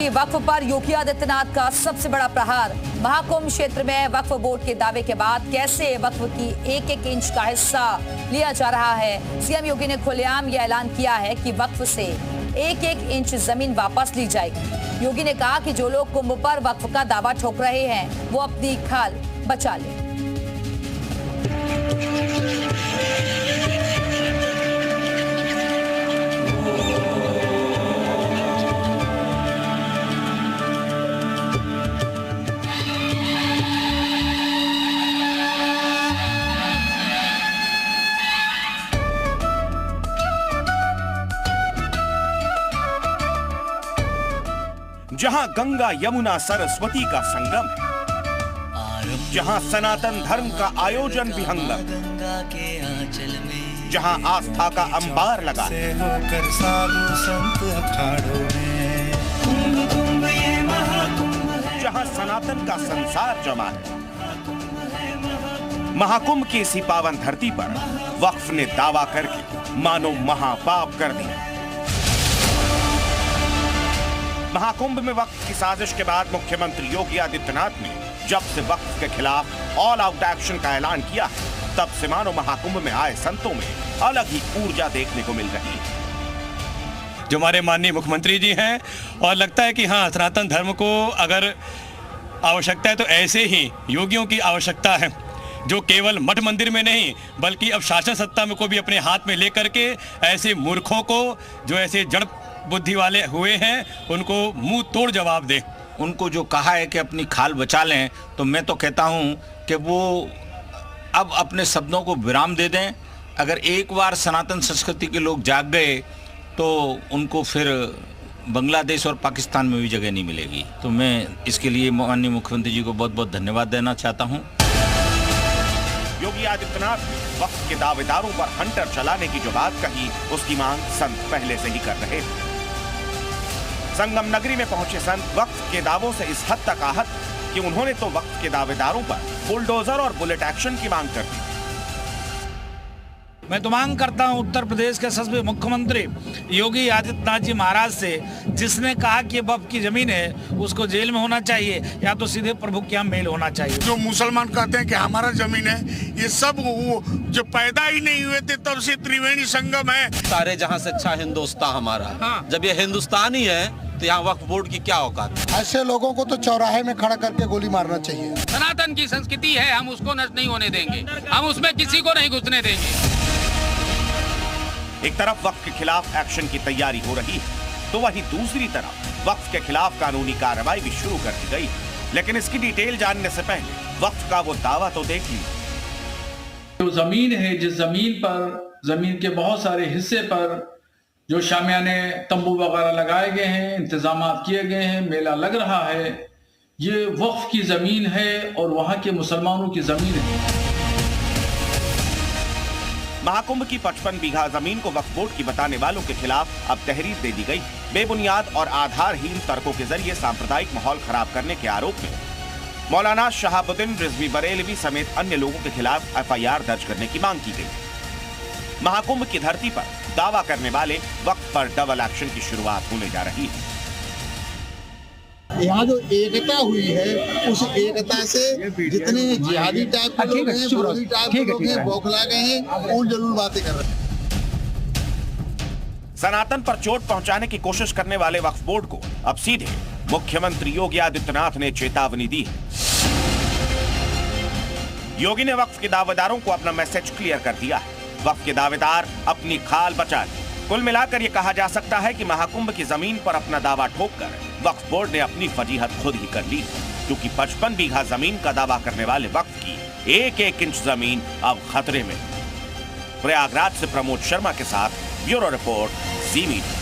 वक्फ पर योगी आदित्यनाथ का सबसे बड़ा प्रहार। महाकुंभ क्षेत्र में वक्फ बोर्ड के दावे के बाद कैसे वक्फ की एक एक इंच का हिस्सा लिया जा रहा है। सीएम योगी ने खुलेआम यह ऐलान किया है कि वक्फ से एक एक इंच जमीन वापस ली जाएगी। योगी ने कहा कि जो लोग कुंभ पर वक्फ का दावा ठोक रहे हैं वो अपनी खाल बचा लें। जहां गंगा यमुना सरस्वती का संगम है, जहां सनातन धर्म का आयोजन विहंगम, जहां आस्था का अंबार लगा है, जहां सनातन का संसार जमा है, महाकुंभ की इसी पावन धरती पर वक्फ ने दावा करके मानो महापाप कर दिया। महाकुंभ में वक्फ की साजिश के बाद मुख्यमंत्री योगी आदित्यनाथ ने जब से वक्फ के खिलाफ ऑल आउट एक्शन का ऐलान किया है, तब से मानो महाकुंभ में आए संतों में अलग ही ऊर्जा देखने को मिल रही है। जो हमारे माननीय मुख्यमंत्री जी हैं, और लगता है कि हाँ, सनातन धर्म को अगर आवश्यकता है तो ऐसे ही योगियों की आवश्यकता है, जो केवल मठ मंदिर में नहीं बल्कि अब शासन सत्ता में को भी अपने हाथ में लेकर के ऐसे मूर्खों को, जो ऐसे जड़ बुद्धि वाले हुए हैं, उनको मुंह तोड़ जवाब दे। उनको जो कहा है कि अपनी खाल बचा लें, तो मैं तो कहता हूं कि वो अब अपने शब्दों को विराम दे दें। अगर एक बार सनातन संस्कृति के लोग जाग गए तो उनको फिर बांग्लादेश और पाकिस्तान में भी जगह नहीं मिलेगी। तो मैं इसके लिए माननीय मुख्यमंत्री जी को बहुत बहुत धन्यवाद देना चाहता हूं। योगी आदित्यनाथ ने वक्फ के दावेदारों पर हंटर चलाने की जो बात कही, उसकी मांग संत पहले से ही कर रहे थे। संगम नगरी में पहुंचे संत वक्फ के दावों से इस हद तक आहत कि उन्होंने तो वक्फ के दावेदारों पर बुलडोजर और बुलेट एक्शन की मांग कर दी। मैं तो मांग करता हूं उत्तर प्रदेश के यशस्वी मुख्यमंत्री योगी आदित्यनाथ जी महाराज से, जिसने कहा कि वक्फ की जमीन है उसको जेल में होना चाहिए या तो सीधे प्रभु के यहाँ मेल होना चाहिए। जो मुसलमान कहते हैं कि हमारा जमीन है, ये सब वो जो पैदा ही नहीं हुए थे तब से त्रिवेणी संगम है। सारे जहां से अच्छा हिंदुस्तान हमारा। हाँ। जब ये हिंदुस्तान ही है तो यहाँ वक्फ बोर्ड की क्या औकात है? ऐसे लोगों को तो चौराहे में खड़ा करके गोली मारना चाहिए। सनातन की संस्कृति है, हम उसको नष्ट नहीं होने देंगे, हम उसमें किसी को नहीं घुसने देंगे। एक तरफ वक्फ के खिलाफ एक्शन की तैयारी हो रही है, तो वहीं दूसरी तरफ वक्फ के खिलाफ कानूनी कार्रवाई भी शुरू कर दी गई। लेकिन इसकी डिटेल जानने से पहले वक्फ का वो दावा तो देख लीजिए। जो जमीन है, जिस जमीन पर, जमीन के बहुत सारे हिस्से पर जो शामियाने तंबू वगैरह लगाए गए हैं, इंतजाम किए गए हैं, मेला लग रहा है, ये वक्फ की जमीन है और वहां के मुसलमानों की जमीन है। महाकुंभ की 55 बीघा जमीन को वक्फ बोर्ड की बताने वालों के खिलाफ अब तहरीर दे दी गई। बेबुनियाद और आधारहीन तर्कों के जरिए सांप्रदायिक माहौल खराब करने के आरोप में मौलाना शहाबुद्दीन रिजवी बरेलवी समेत अन्य लोगों के खिलाफ FIR दर्ज करने की मांग की गई। महाकुंभ की धरती पर दावा करने वाले वक्फ पर डबल एक्शन की शुरुआत होने जा रही है। यहाँ जो एकता हुई है, उस एकता से जितने जिहादी टाइप के लोग हैं, विरोधी टाइप के लोग हैं, बौखला गए हैं, उन जरूर बातें कर रहे हैं। सनातन पर चोट पहुंचाने की कोशिश करने वाले वक्फ बोर्ड को अब सीधे मुख्यमंत्री योगी आदित्यनाथ ने चेतावनी दी है। योगी ने वक्फ के दावेदारों को अपना मैसेज क्लियर कर दिया है। वक्फ के दावेदार अपनी खाल बचा लें। कुल मिलाकर यह कहा जा सकता है कि महाकुंभ की जमीन पर अपना दावा ठोककर वक्फ बोर्ड ने अपनी फजीहत खुद ही कर ली, क्योंकि 55 बीघा जमीन का दावा करने वाले वक्फ की एक एक इंच जमीन अब खतरे में। प्रयागराज से प्रमोद शर्मा के साथ ब्यूरो रिपोर्ट, ज़ी मीडिया।